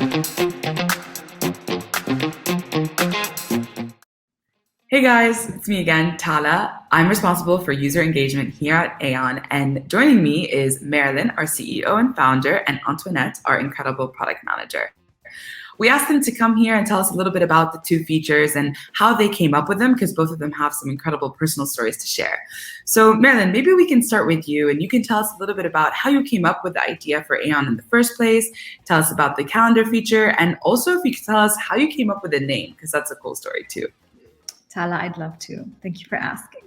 Hey guys, it's me again, Tala. I'm responsible for user engagement here at Aion, and joining me is Marilyn, our CEO and founder, and Antoinette, our incredible product manager. We asked them to come here and tell us a little bit about the two features and how they came up with them, because both of them have some incredible personal stories to share. So Marilyn, maybe we can start with you, and you can tell us a little bit about how you came up with the idea for Aion in the first place, tell us about the calendar feature, and also if you could tell us how you came up with the name, because that's a cool story too. Tala, I'd love to. Thank you for asking.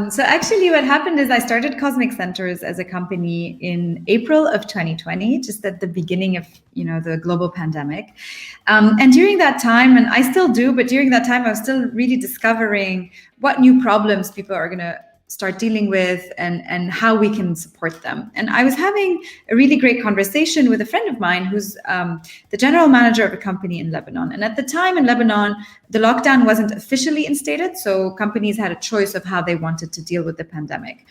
So actually what happened is I started Cosmic Centers as a company in April of 2020, just at the beginning of the global pandemic. And during that time, and I still do, but during that time, I was still really discovering what new problems people are going to start dealing with and how we can support them. And I was having a really great conversation with a friend of mine who's the general manager of a company in Lebanon. And at the time in Lebanon, the lockdown wasn't officially instated, so companies had a choice of how they wanted to deal with the pandemic.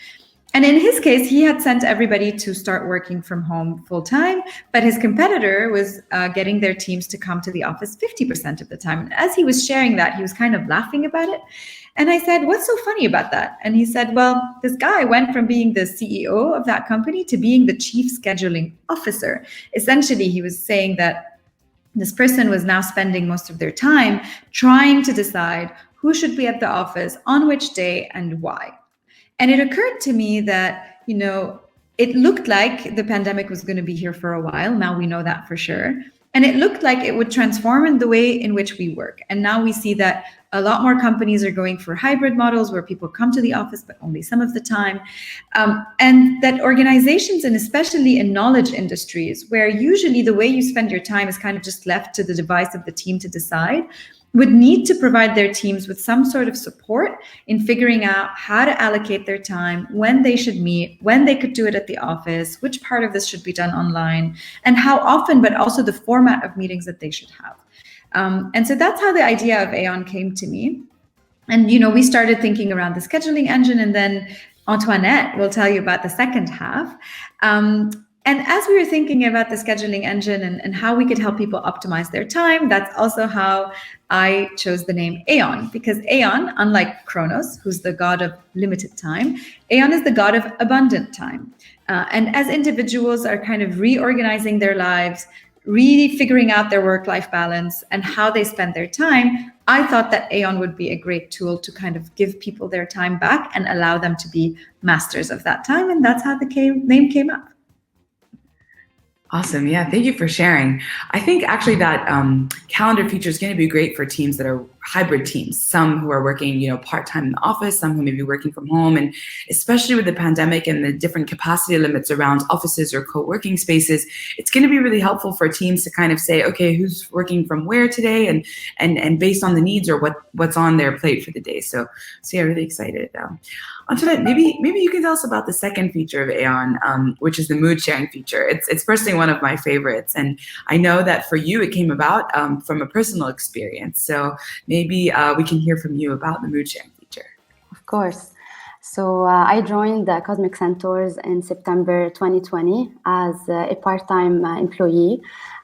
And in his case, he had sent everybody to start working from home full time, but his competitor was getting their teams to come to the office 50% of the time. And as he was sharing that, he was kind of laughing about it. And I said, what's so funny about that? And he said, well, this guy went from being the CEO of that company to being the chief scheduling officer. Essentially, he was saying that this person was now spending most of their time trying to decide who should be at the office, on which day, and why. And it occurred to me that, it looked like the pandemic was going to be here for a while. Now we know that for sure. And it looked like it would transform in the way in which we work. And now we see that a lot more companies are going for hybrid models where people come to the office, but only some of the time. And that organizations, and especially in knowledge industries, where usually the way you spend your time is kind of just left to the device of the team to decide, would need to provide their teams with some sort of support in figuring out how to allocate their time, when they should meet, when they could do it at the office, which part of this should be done online, and how often, but also the format of meetings that they should have. And so that's how the idea of Aion came to me. And, we started thinking around the scheduling engine, and then Antoinette will tell you about the second half. And as we were thinking about the scheduling engine and how we could help people optimize their time, that's also how I chose the name Aion, because Aion, unlike Kronos, who's the god of limited time, Aion is the god of abundant time. And as individuals are kind of reorganizing their lives, really figuring out their work-life balance and how they spend their time, I thought that Aion would be a great tool to kind of give people their time back and allow them to be masters of that time. And that's how the name came up. Awesome. Yeah, thank you for sharing. I think actually that calendar feature is going to be great for teams that are hybrid teams, some who are working, part-time in the office, some who may be working from home. And especially with the pandemic and the different capacity limits around offices or co-working spaces, it's going to be really helpful for teams to kind of say, okay, who's working from where today and based on the needs or what's on their plate for the day. So yeah, really excited. Antoinette, maybe you can tell us about the second feature of Aion, which is the mood sharing feature. It's personally one of my favorites, and I know that for you it came about from a personal experience. So maybe we can hear from you about the mood sharing feature. Of course. So I joined Cosmic Centers in September 2020 as a part-time employee,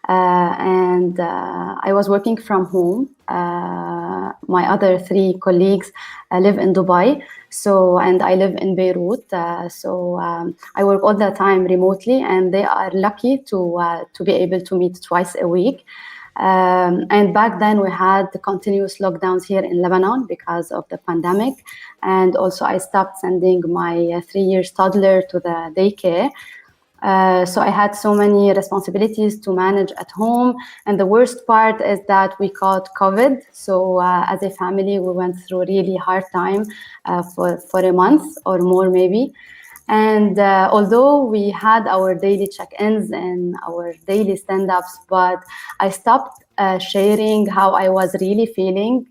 and I was working from home. My other three colleagues live in Dubai, and I live in Beirut. I work all the time remotely, and they are lucky to be able to meet twice a week. And back then we had the continuous lockdowns here in Lebanon because of the pandemic. And also I stopped sending my 3-year toddler to the daycare. So I had so many responsibilities to manage at home. And the worst part is that we caught COVID. So as a family, we went through a really hard time for a month or more maybe. And although we had our daily check-ins and our daily stand-ups, but I stopped sharing how I was really feeling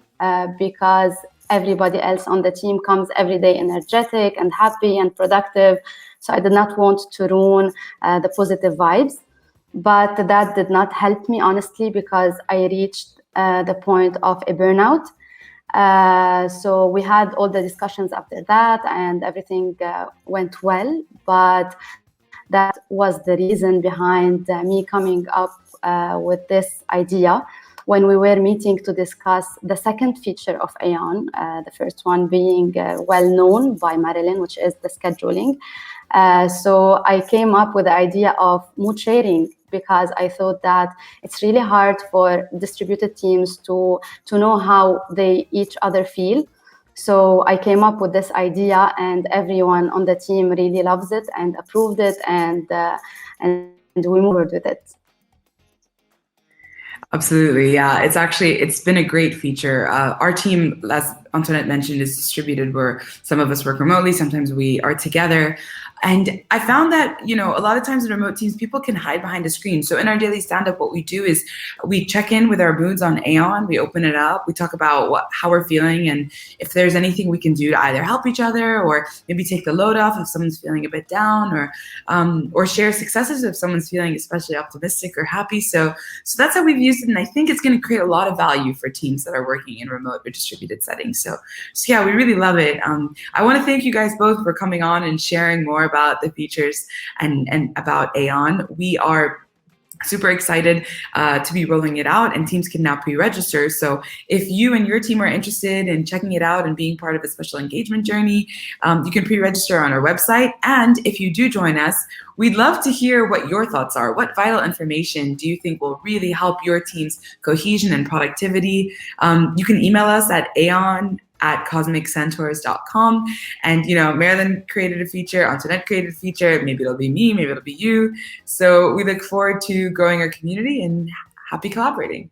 because everybody else on the team comes every day energetic and happy and productive. So I did not want to ruin the positive vibes. But that did not help me, honestly, because I reached the point of a burnout. So we had all the discussions after that and everything went well, but that was the reason behind me coming up with this idea when we were meeting to discuss the second feature of Aion, the first one being well known by Marilyn, which is the scheduling. So I came up with the idea of mood sharing, because I thought that it's really hard for distributed teams to know how they each other feel. So I came up with this idea, and everyone on the team really loves it and approved it, and we moved with it. Absolutely, yeah. It's been a great feature. Our team, as Antoinette mentioned, is distributed, where some of us work remotely, sometimes we are together. And I found that, a lot of times in remote teams, people can hide behind a screen. So in our daily stand-up, what we do is we check in with our moods on Aion, we open it up, we talk about how we're feeling, and if there's anything we can do to either help each other or maybe take the load off if someone's feeling a bit down, or share successes if someone's feeling especially optimistic or happy. So that's how we've used it, and I think it's going to create a lot of value for teams that are working in remote or distributed settings. So yeah, we really love it. I want to thank you guys both for coming on and sharing more about the features and about Aion. We are super excited to be rolling it out, and teams can now pre-register. So if you and your team are interested in checking it out and being part of a special engagement journey, you can pre-register on our website. And if you do join us, we'd love to hear what your thoughts are. What vital information do you think will really help your team's cohesion and productivity? You can email us at aion@cosmiccentaurs.com. And, Marilyn created a feature, Antoinette created a feature, maybe it'll be me, maybe it'll be you. So we look forward to growing our community and happy collaborating.